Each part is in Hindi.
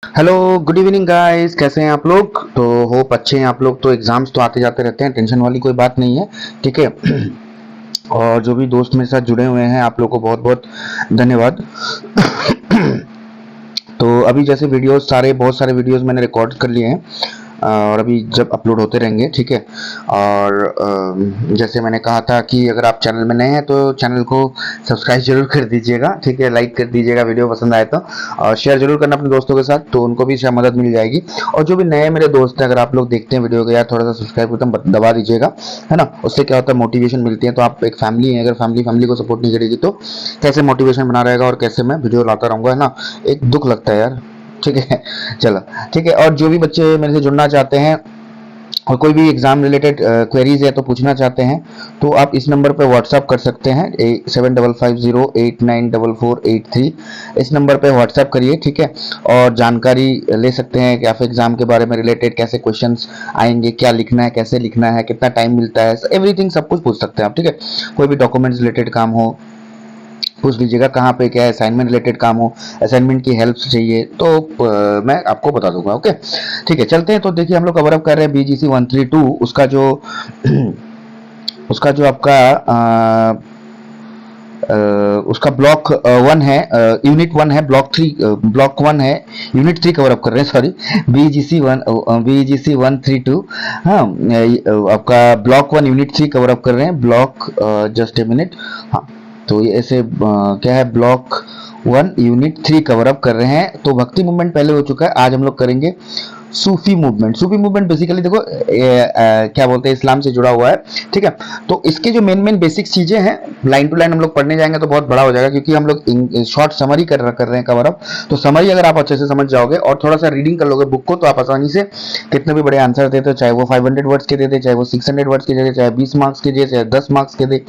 Hello, good evening guys. कैसे हैं आप लोग? तो होप अच्छे हैं आप लोग। तो एग्जाम्स तो आते जाते रहते हैं, टेंशन वाली कोई बात नहीं है। ठीक है। और जो भी दोस्त मेरे साथ जुड़े हुए हैं, आप लोग को बहुत बहुत धन्यवाद। तो अभी जैसे वीडियोस बहुत सारे वीडियोस मैंने रिकॉर्ड कर लिए हैं और अभी जब अपलोड होते रहेंगे। ठीक है। और जैसे मैंने कहा था कि अगर आप चैनल में नए हैं तो चैनल को सब्सक्राइब जरूर कर दीजिएगा। ठीक है, लाइक कर दीजिएगा वीडियो पसंद आए तो, और शेयर जरूर करना अपने दोस्तों के साथ, तो उनको भी शायद मदद मिल जाएगी। और जो भी नए मेरे दोस्त हैं, अगर आप लोग देखते हैं वीडियो को, यार थोड़ा सा सब्सक्राइब बटन दबा दीजिएगा, है ना। उससे क्या होता है, मोटिवेशन मिलती है। तो आप एक फैमिली है, अगर फैमिली को सपोर्ट नहीं करेगी तो कैसे मोटिवेशन बना रहेगा और कैसे मैं वीडियो लाता रहूंगा, है ना। एक दुख लगता है यार। ठीक है। चलो, ठीक है। और जो भी बच्चे मेरे से जुड़ना चाहते हैं और कोई भी एग्जाम रिलेटेड क्वेरीज है तो पूछना चाहते हैं, तो आप इस नंबर पे व्हाट्सअप कर सकते हैं, 7550894483। इस नंबर पे व्हाट्सअप करिए। ठीक है। और जानकारी ले सकते हैं कि आप एग्जाम के बारे में रिलेटेड कैसे क्वेश्चंस आएंगे, क्या लिखना है, कैसे लिखना है, कितना टाइम मिलता है, एवरीथिंग सब कुछ पूछ सकते हैं आप। ठीक है। कोई भी डॉक्यूमेंट्स रिलेटेड काम हो पूछ लीजिएगा, कहाँ पे क्या असाइनमेंट रिलेटेड काम हो, असाइनमेंट की हेल्प चाहिए तो मैं आपको बता दूंगा। ओके, ठीक है। चलते हैं। तो देखिए, हम लोग कवर अप कर रहे हैं BGC 132। उसका जो उसका जो आपका उसका ब्लॉक 1 है, यूनिट 1 है, ब्लॉक 1 है, यूनिट 3 कवर अप कर रहे हैं, सॉरी। BGC 132। हाँ, आपका ब्लॉक 1 यूनिट 3 कवर अप कर रहे हैं। Block, just a minute. हाँ, तो ये ऐसे क्या है, ब्लॉक 1 यूनिट 3 कवर अप कर रहे हैं। तो भक्ति मूवमेंट पहले हो चुका है, आज हम लोग करेंगे सूफी मूवमेंट। सूफी मूवमेंट बेसिकली देखो क्या बोलते हैं, इस्लाम से जुड़ा हुआ है। ठीक है। तो इसके जो मेन मेन बेसिक चीजें हैं, लाइन टू लाइन हम लोग पढ़ने जाएंगे तो बहुत बड़ा हो जाएगा, क्योंकि हम लोग शॉर्ट समरी कर रहे हैं कवर अप। तो समरी अगर आप अच्छे से समझ जाओगे और थोड़ा सा रीडिंग कर लोगे बुक को, तो आप आसानी से कितने भी बड़े आंसर देते हो, चाहे वो 500 वर्ड्स के देते, चाहे वो 600 वर्ड्स के देते, चाहे 20 मार्क्स के दे, चाहे 10 मार्क्स के दे,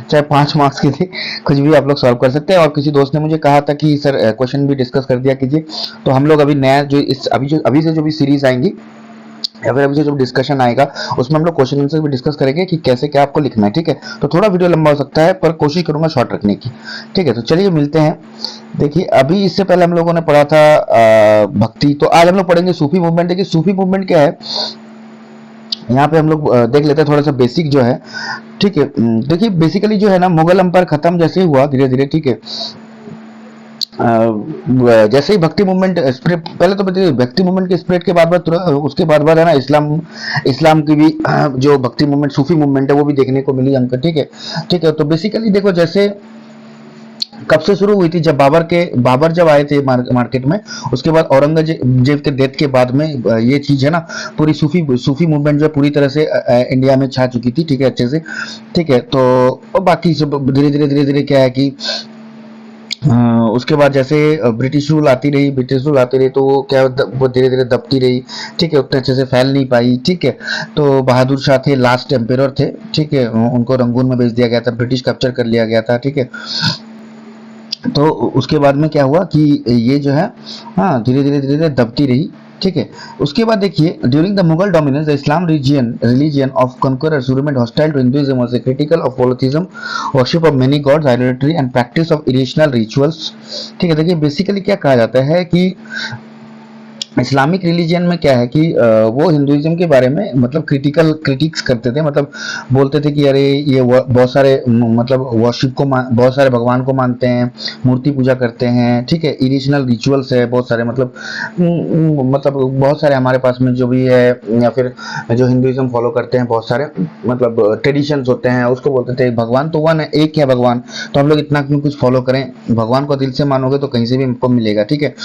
चाहे 5 मार्क्स के दे, कुछ भी आप लोग सॉल्व कर सकते हैं। और किसी दोस्त ने मुझे कहा था कि सर क्वेश्चन भी डिस्कस कर दिया कीजिए। तो हम लोग अभी नया जो इस अभी से जो भी सीरीज आएंगी या फिर अभी से जो डिस्कशन आएगा, उसमें हम लोग क्वेश्चन आंसर भी डिस्कस करेंगे कि कैसे क्या आपको लिखना है। ठीक है। तो थोड़ा वीडियो लंबा हो सकता है, पर कोशिश करूंगा शॉर्ट रखने की। ठीक है। तो चलिए मिलते हैं। देखिए, अभी इससे पहले हम लोगों ने पढ़ा था भक्ति। तो आज हम लोग पढ़ेंगे सूफी मूवमेंट। देखिए, सूफी मूवमेंट क्या है, यहाँ पे हम लोग देख लेते हैं थोड़ा सा बेसिक जो है। ठीक है। देखिए, बेसिकली जो है ना, मुगल अंपायर खत्म जैसे ही हुआ धीरे धीरे। ठीक है। जैसे ही भक्ति मूवमेंट स्प्रेड, पहले तो बताइए भक्ति मूवमेंट के स्प्रेड के बाद उसके बाद है ना, इस्लाम की भी जो भक्ति मूवमेंट सूफी मूवमेंट है वो भी देखने को मिली हमको। ठीक है। ठीक है। तो बेसिकली देखो, जैसे कब से शुरू हुई थी, जब बाबर जब आए थे मार्केट में, उसके बाद औरंगजेब के डेथ के बाद में ये चीज है ना, पूरी सूफी मूवमेंट जो है पूरी तरह से इंडिया में छा चुकी थी। ठीक है, अच्छे से। ठीक है। तो और बाकी सब धीरे धीरे क्या है कि उसके बाद जैसे ब्रिटिश रूल आती रही, तो वो क्या वो धीरे धीरे दबती रही। ठीक है, उतने अच्छे से फैल नहीं पाई। ठीक है। तो बहादुर शाह थे, लास्ट एम्पेरर थे। ठीक है। उनको रंगून में भेज दिया गया था, ब्रिटिश कैप्चर कर लिया गया था। ठीक है। तो उसके बाद में क्या हुआ कि ये जो है, हाँ, धीरे धीरे दबती रही। ठीक है। उसके बाद देखिए, during the Mughal dominance the Islam religion of conquerors remained hostile to Hinduism was critical of polytheism, worship of many gods, idolatry and practice of irrational rituals. ठीक है। देखिए, बेसिकली क्या कहा जाता है कि इस्लामिक रिलीजन में क्या है कि वो हिंदुइज्म के बारे में मतलब क्रिटिक्स करते थे। मतलब बोलते थे कि अरे ये बहुत सारे मतलब वर्शिप को बहुत सारे भगवान को मानते हैं, मूर्ति पूजा करते हैं। ठीक है। इरिशनल रिचुअल्स है बहुत सारे, मतलब बहुत सारे हमारे पास में जो भी है, या फिर जो हिंदुइज्म फॉलो करते हैं, बहुत सारे मतलब ट्रेडिशंस होते हैं। उसको बोलते थे भगवान तो वन है, एक है भगवान, तो हम लोग इतना क्यों कुछ फॉलो करें, भगवान को दिल से मानोगे तो कहीं से भी हमको मिलेगा। ठीक है,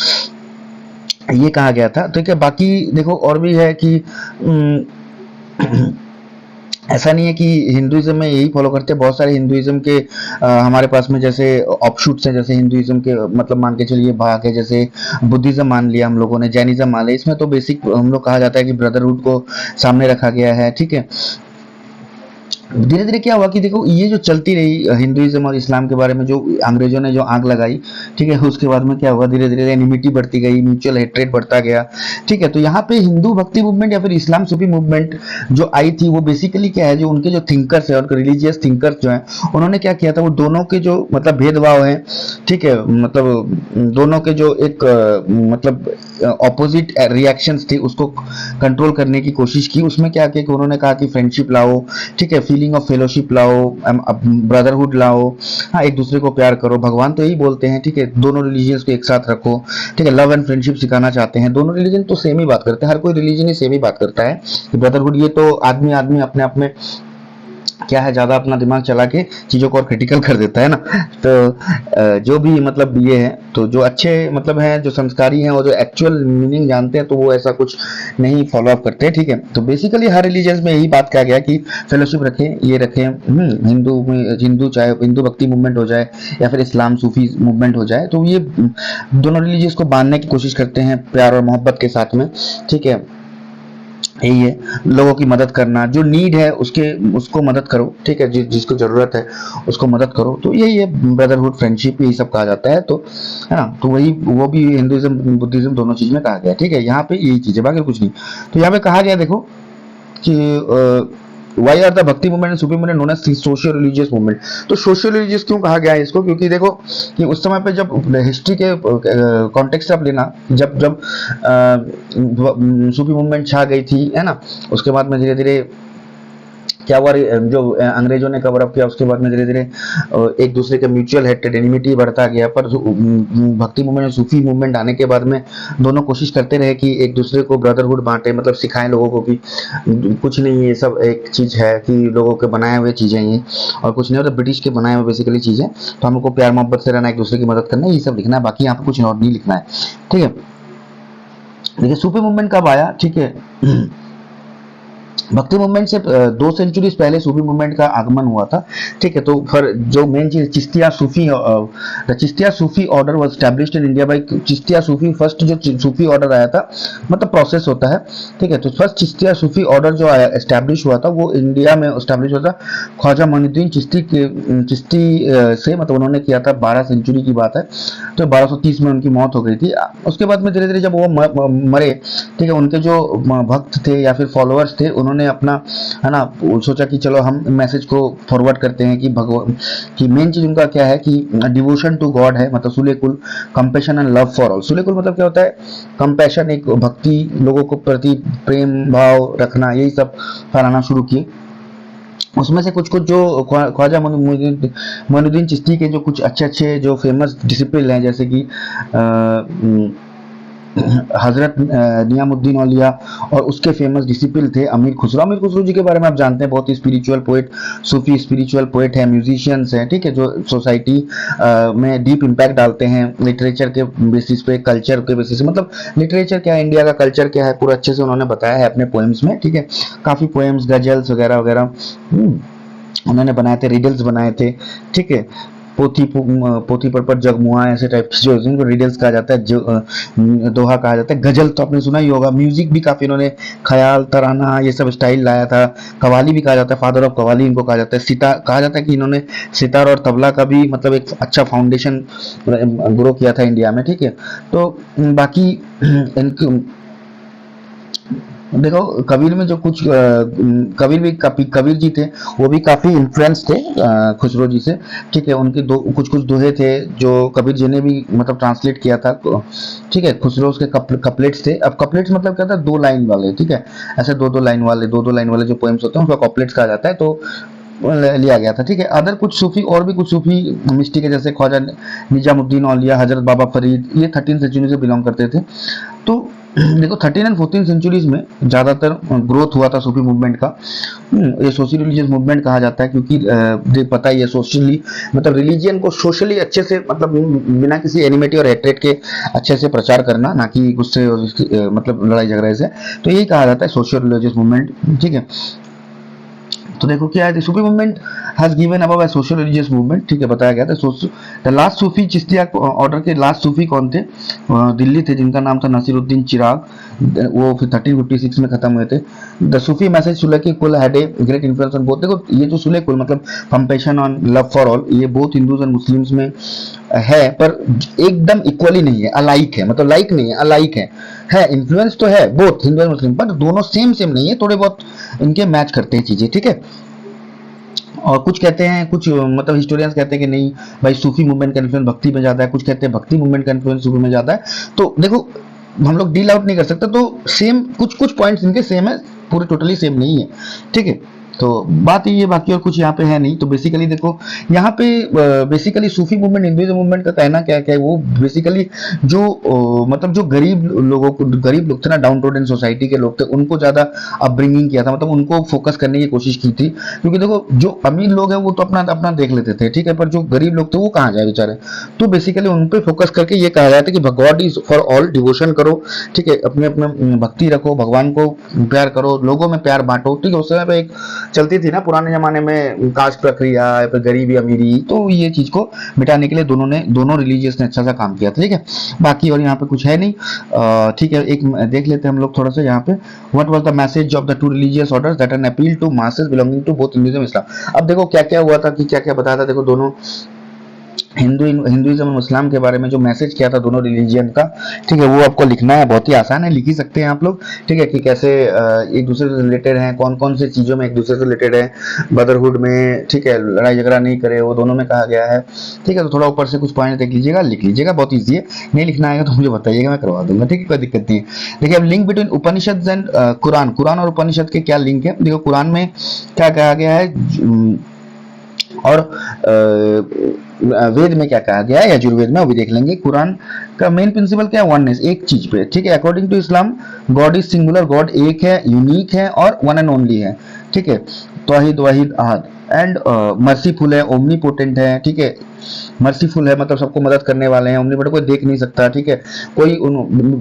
ये कहा गया था। ठीक है। बाकी देखो, और भी है कि ऐसा नहीं है कि हिंदुइज्म में यही फॉलो करते हैं, बहुत सारे हिंदुइज्म के हमारे पास में जैसे ऑफशूट्स हैं, जैसे हिंदुइज्म के मतलब मान के चलिए भाग है, जैसे बुद्धिज्म मान लिया हम लोगों ने, जैनिज्म मान लिया। इसमें तो बेसिक हम लोग कहा जाता है कि ब्रदरहुड को सामने रखा गया है। ठीक है। धीरे धीरे क्या हुआ कि देखो, ये जो चलती रही हिंदुइज्म और इस्लाम के बारे में जो अंग्रेजों ने जो आग लगाई, ठीक है, उसके बाद में क्या हुआ, धीरे धीरे एनिमिटी बढ़ती गई, म्यूचुअल हेट्रेड बढ़ता गया। ठीक है। तो यहाँ पे हिंदू भक्ति मूवमेंट या फिर इस्लाम सूफी मूवमेंट जो आई थी, वो बेसिकली क्या है, जो उनके जो थिंकर्स है और रिलीजियस थिंकर्स जो है, उन्होंने क्या किया था, वो दोनों के जो मतलब भेदभाव है, ठीक है, मतलब दोनों के जो एक मतलब ऑपोजिट रिएक्शंस थे उसको कंट्रोल करने की कोशिश की। उसमें क्या किया कि उन्होंने कहा कि फ्रेंडशिप लाओ, ठीक है, फीलिंग ऑफ फेलोशिप लाओ, ब्रदरहुड लाओ, हाँ, एक दूसरे को प्यार करो। भगवान तो यही बोलते हैं, ठीक है, दोनों रिलीजियंस को एक साथ रखो, ठीक है, लव एंड फ्रेंडशिप सिखाना चाहते हैं। दोनों रिलीजन तो सेम ही बात करते हैं, हर कोई रिलीजन ही सेम ही बात करता है कि ब्रदरहुड। ये तो आदमी आदमी अपने आप में क्या है, ज्यादा अपना दिमाग चला के चीजों को और क्रिटिकल कर देता है ना। तो जो भी मतलब ये है, तो जो अच्छे मतलब हैं, जो संस्कारी हैं और जो एक्चुअल मीनिंग जानते हैं, तो वो ऐसा कुछ नहीं फॉलो अप करते हैं, ठीक है। तो बेसिकली हर रिलीजन में यही बात कहा गया कि फेलोशिप रखें, ये रखें। हिंदू में, हिंदू चाहे हिंदू भक्ति मूवमेंट हो जाए या फिर इस्लाम सूफी मूवमेंट हो जाए, तो ये दोनों रिलीजियस को बांधने की कोशिश करते हैं प्यार और मोहब्बत के साथ में, ठीक है। यही है, लोगों की मदद करना, जो नीड है उसके उसको मदद करो, ठीक है, जिसको जरूरत है उसको मदद करो। तो यही है ब्रदरहुड, फ्रेंडशिप, यही सब कहा जाता है। तो है ना, तो वही वो भी हिंदुइज्म बुद्धिज्म दोनों चीज में कहा गया है, ठीक है। यहाँ पे यही चीज है, बाकी कुछ नहीं। तो यहाँ पे कहा गया देखो कि why are the bhakti movement and Sufi movement known as socio religious movement. तो सोशियो रिलीजियस क्यों कहा गया है इसको? क्योंकि देखो कि उस समय पे जब हिस्ट्री के कॉन्टेक्स्ट आप लेना, जब जब सूफी मूवमेंट छा गई थी, है ना, उसके बाद में धीरे धीरे क्या हुआ, जो अंग्रेजों ने कवर अप किया, उसके बाद में धीरे धीरे एक दूसरे के म्यूचुअल हेट्रेड, एनिमिटी बढ़ता गया। पर भक्ति मूवमेंट और सूफी मूवमेंट आने के बाद में दोनों कोशिश करते रहे कि एक दूसरे को ब्रदरहुड बांटे, मतलब सिखाएं लोगों को कि कुछ नहीं, ये सब एक चीज है कि लोगों के बनाए हुए चीजें ये, और कुछ नहीं होता, ब्रिटिश के बनाए हुए बेसिकली चीजें। तो हमको प्यार मोहब्बत से रहना, एक दूसरे की मदद करना, ये सब लिखना है, बाकी यहाँ पे कुछ और नहीं लिखना है, ठीक है। देखिए सूफी मूवमेंट कब आया, ठीक है। भक्ति मूवमेंट से 2 सेंचुरीज पहले सूफी मूवमेंट का आगमन हुआ था, ठीक है। तो फिर जो मेन चीज Chishtia Sufi, the Chishtia Sufi order was established in India by Chishtia Sufi. First जो सूफी ऑर्डर आया था, मतलब प्रोसेस होता है, ठीक है। तो फर्स्ट चिश्तिया सूफी ऑर्डर जो आया एस्टैब्लिश हुआ था, वो इंडिया में एस्टैब्लिश हुआ था ख्वाजा मोइनुद्दीन चिश्ती के चिश्ती से, मतलब उन्होंने किया था, 12 सेंचुरी की बात है। तो 1230 में उनकी मौत हो गई थी। उसके बाद में धीरे धीरे जब वो मरे, ठीक है, उनके जो भक्त थे या फिर फॉलोअर्स थे, उन्होंने अपना, है ना, सोचा कि चलो हम मैसेज को फॉरवर्ड करते हैं कि भगवान की मेन चीज उनका क्या है कि डिवोशन टू गॉड है, मतलब सूले कुल, compassion and love for all. सूले कुल मतलब क्या होता है? कंपैशन, एक भक्ति, लोगों को प्रति प्रेम भाव रखना, यही सब फैलाना शुरू किए। उसमें से कुछ कुछ जो ख्वाजा मोइनुद्दीन चिश्ती के जो कुछ अच्छे अच्छे जो फेमस डिसिपल हैं, जैसे कि हजरत नियामुद्दीन औलिया, और उसके फेमस डिसिपल थे अमीर खुसरो। अमीर खुसरो जी के बारे में आप जानते हैं, बहुत ही स्पिरिचुअल पोएट, सूफी स्पिरिचुअल पोएट है, म्यूजिशियंस हैं, ठीक है, जो सोसाइटी में डीप इम्पैक्ट डालते हैं लिटरेचर के बेसिस पे, कल्चर के बेसिस पे। मतलब लिटरेचर क्या है, इंडिया का कल्चर क्या है, पूरा अच्छे से उन्होंने बताया है अपने पोएम्स में, ठीक है। काफी पोएम्स, गजल्स वगैरह वगैरह उन्होंने बनाए थे, रिडल्स बनाए थे, ठीक है। पोथी पर जगमुआ, ऐसे टाइप की जो जिनको रिडल्स कहा जाता है, जो दोहा कहा जाता है। गजल तो आपने सुना ही होगा। म्यूजिक भी काफी इन्होंने, ख्याल, तराना, ये सब स्टाइल लाया था। कवाली भी कहा जाता है, फादर ऑफ कवाली इनको कहा जाता है। सितार कहा जाता है कि इन्होंने सितार और तबला का भी मतलब एक अच्छा फाउंडेशन ग्रो किया था इंडिया में, ठीक है। तो बाकी इनकी देखो कबीर में जो कुछ कबीर भी कबीर जी थे, वो भी काफी इन्फ्लुएंस थे खुसरो जी से, ठीक है। उनके दो कुछ कुछ दोहे थे जो कबीर जी ने भी मतलब ट्रांसलेट किया था, ठीक है। खुसरो के कपलेट्स थे। अब कपलेट्स मतलब क्या था? 2 लाइन वाले, ठीक है, ऐसे दो लाइन वाले जो पोएम्स होते हैं उसका कपलेट्स कहा जाता है। तो लिया गया था, ठीक है। अदर कुछ सूफी, और भी कुछ सूफी मिस्टिक है, जैसे ख्वाजा निजामुद्दीन औलिया, हजरत बाबा फरीद, ये 13 सेंचुरी से बिलोंग करते थे। तो देखो 13 एंड 14 सेंचुरीज में ज्यादातर ग्रोथ हुआ था सूफी मूवमेंट का। ये सोशल रिलीजियस मूवमेंट कहा जाता है, क्योंकि पता ही है सोशली, मतलब रिलीजियन को सोशली अच्छे से, मतलब बिना किसी एनिमिटी और हेट्रेड के अच्छे से प्रचार करना, ना कि गुस्से और मतलब लड़ाई झगड़े से। तो यही कहा जाता है सोशल रिलीजियस मूवमेंट, ठीक है। तो देखो क्या है, Sufi movement has given above a social religious movement, ठीक है, बताया गया था। The last Sufi Chishtia order के लास्ट सूफी कौन थे? दिल्ली थे, जिनका नाम था नसीरुद्दीन चिराग। वो फिर 1356 में खत्म हुए थे। द सूफी मैसेज सुलह की कुल had a great influence on both. देखो ये जो सुलह कुल मतलब compassion on love for all, ये बोथ हिंदूज एंड मुस्लिम्स में है, पर एकदम इक्वली नहीं है, अलाइक है, मतलब लाइक नहीं है, अलाइक है इन्फ्लुएंस तो है बोथ हिंदू एंड मुस्लिम, पर दोनों सेम सेम नहीं है, थोड़े बहुत इनके मैच करते हैं चीजें, ठीक है। और कुछ कहते हैं, कुछ मतलब हिस्टोरियंस कहते हैं कि नहीं भाई, सूफी मूवमेंट का इन्फ्लुएंस भक्ति में ज्यादा है, कुछ कहते हैं भक्ति मूवमेंट का इन्फ्लुएंस सूफी में ज्यादा है। तो देखो हम लोग डील आउट नहीं कर सकते। तो सेम कुछ कुछ पॉइंट्स इनके सेम है, पूरे टोटली सेम नहीं है, ठीक है। तो बात ये बाकी और कुछ यहाँ पे है नहीं। तो बेसिकली देखो यहाँ पे बेसिकली सूफी मूवमेंट, हिंदुइज्म मूवमेंट का कहना क्या क्या है, वो बेसिकली जो मतलब जो गरीब लोगों को, गरीब लोग थे ना, डाउन टू सोसाइटी के लोग थे, उनको ज्यादा अपब्रिंगिंग किया था, मतलब उनको फोकस करने की कोशिश की थी। क्योंकि देखो जो अमीर लोग हैं वो तो अपना अपना देख लेते थे, ठीक है, पर जो गरीब लोग थे वो कहाँ जाए बेचारे। तो बेसिकली उन पे फोकस करके ये कहा जाता है कि God is for all, devotion करो, ठीक है, अपने अपने भक्ति रखो, भगवान को प्यार करो, लोगों में प्यार बांटो, ठीक है। उस समय पे एक चलती थी ना पुराने जमाने में कास्ट प्रक्रिया या फिर गरीबी अमीरी, तो ये चीज को मिटाने के लिए दोनों रिलीजियस ने अच्छा सा काम किया था, ठीक है। बाकी और यहाँ पे कुछ है नहीं, ठीक है। एक देख लेते हैं हम लोग थोड़ा सा यहाँ पे, what was the message of the two religious orders that an appeal to masses belonging to both Hinduism Islam. अब देखो क्या क्या हुआ था, कि क्या क्या बताया था, देखो दोनों हिंदुइज्म और इस्लाम के बारे में जो मैसेज किया था दोनों रिलीजियन का, ठीक है, वो आपको लिखना है, बहुत ही आसान है, लिख ही सकते हैं आप लोग, ठीक है, कि कैसे एक दूसरे से रिलेटेड हैं, कौन कौन से चीज़ों में एक दूसरे से रिलेटेड है, ब्रदरहुड में, ठीक है, लड़ाई झगड़ा नहीं करे, वो दोनों में कहा गया है, ठीक है। तो थोड़ा ऊपर से कुछ पॉइंट देख लीजिएगा, लिख लीजिएगा, बहुत ईजी है, नहीं लिखना आएगा तो मुझे बताइएगा, मैं करवा दूंगा, ठीक है, कोई दिक्कत नहीं है। देखिए अब link between Upanishad and Quran, Quran और उपनिषद के क्या लिंक है, देखो कुरान में क्या कहा गया है और वेद में क्या कहा गया है, यजुर्वेद में, वो भी देख लेंगे। कुरान का मेन प्रिंसिपल क्या है, वननेस, एक चीज पे, ठीक है। According to Islam God is singular, God एक है, यूनिक है और वन एंड ओनली है, ठीक है, तौहीद वाहिद अहद, एंड मर्सीफुल है, ओमनीपोटेंट है, ठीक है, मर्सीफुल है मतलब सबको मदद करने वाले हैं, ओमनीपोटेंट कोई देख नहीं सकता, ठीक है, कोई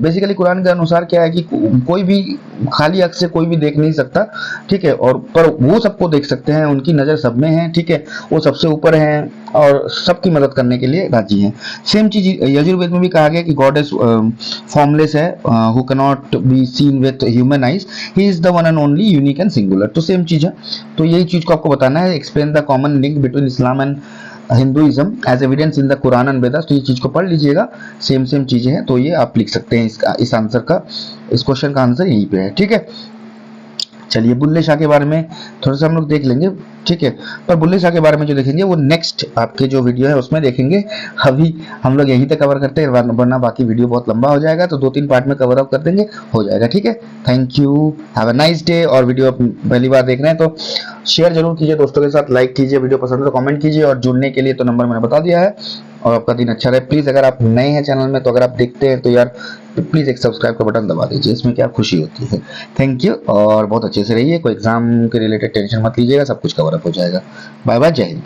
बेसिकली कुरान के अनुसार क्या है कि कोई भी खाली आंख से कोई भी देख नहीं सकता, ठीक है, और पर वो सबको देख सकते हैं, उनकी नजर सब में है, ठीक है, वो सबसे ऊपर हैं और सबकी मदद करने के लिए राजी हैं। सेम चीज यजुर्वेद में भी कहा गया कि गॉड इज फॉर्मलेस है, who can not be seen with human eyes, he is the one and only, unique and singular. तो सेम चीज है, तो यही चीज को आपको बताना है, explain the common link between Islam and Hinduism as evidence in the Quran and Vedas. तो ये चीज को पढ़ लीजिएगा, सेम सेम चीजें हैं, तो ये आप लिख सकते हैं, इस आंसर का, इस क्वेश्चन का आंसर यहीं पे है, ठीक है। चलिए बुल्ले शाह के बारे में थोड़ा सा हम लोग देख लेंगे, ठीक है, पर बुल्ले शाह के बारे में जो देखेंगे वो नेक्स्ट आपके जो वीडियो है उसमें देखेंगे। अभी हम लोग यहीं तक कवर करते हैं, वरना बाकी वीडियो बहुत लंबा हो जाएगा, तो 2-3 पार्ट में कवर अप कर देंगे, हो जाएगा, ठीक है। Thank you, have a nice day. और वीडियो पहली बार देख रहे हैं तो शेयर जरूर कीजिए दोस्तों के साथ, लाइक कीजिए, वीडियो पसंद है तो कमेंट कीजिए, और जुड़ने के लिए तो नंबर मैंने बता दिया है। और आपका दिन अच्छा रहे। प्लीज अगर आप नए हैं चैनल में, तो अगर आप देखते हैं तो यार प्लीज एक सब्सक्राइब का बटन दबा दीजिए, इसमें क्या खुशी होती है। थैंक यू, और बहुत अच्छे से रहिए, कोई एग्जाम के रिलेटेड टेंशन मत लीजिएगा, सब कुछ कवर अप हो जाएगा। बाय बाय, जय हिंद।